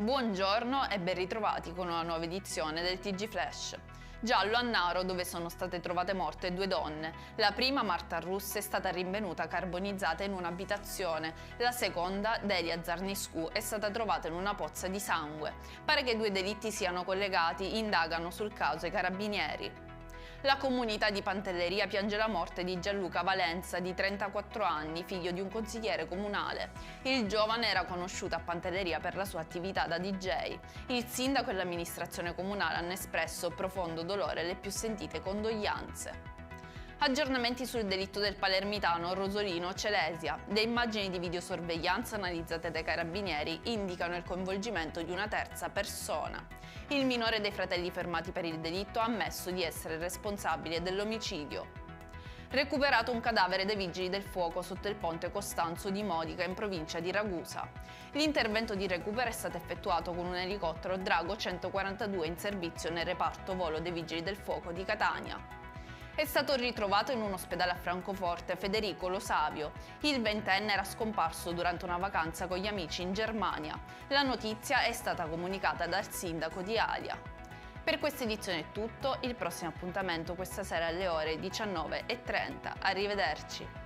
Buongiorno e ben ritrovati con una nuova edizione del TG Flash. Giallo a Naro, dove sono state trovate morte due donne. La prima, Marta Russ, è stata rinvenuta carbonizzata in un'abitazione. La seconda, Delia Zarniscu, è stata trovata in una pozza di sangue. Pare che i due delitti siano collegati, indagano sul caso i carabinieri. La comunità di Pantelleria piange la morte di Gianluca Valenza, di 34 anni, figlio di un consigliere comunale. Il giovane era conosciuto a Pantelleria per la sua attività da DJ. Il sindaco e l'amministrazione comunale hanno espresso profondo dolore e le più sentite condoglianze. Aggiornamenti sul delitto del palermitano Rosolino Celesia. Le immagini di videosorveglianza analizzate dai carabinieri indicano il coinvolgimento di una terza persona. Il minore dei fratelli fermati per il delitto ha ammesso di essere responsabile dell'omicidio. Recuperato un cadavere dai vigili del fuoco sotto il ponte Costanzo di Modica in provincia di Ragusa. L'intervento di recupero è stato effettuato con un elicottero Drago 142 in servizio nel reparto volo dei vigili del fuoco di Catania. È stato ritrovato in un ospedale a Francoforte Federico Lo Savio. Il ventenne era scomparso durante una vacanza con gli amici in Germania. La notizia è stata comunicata dal sindaco di Alia. Per questa edizione è tutto, il prossimo appuntamento questa sera alle ore 19:30. Arrivederci.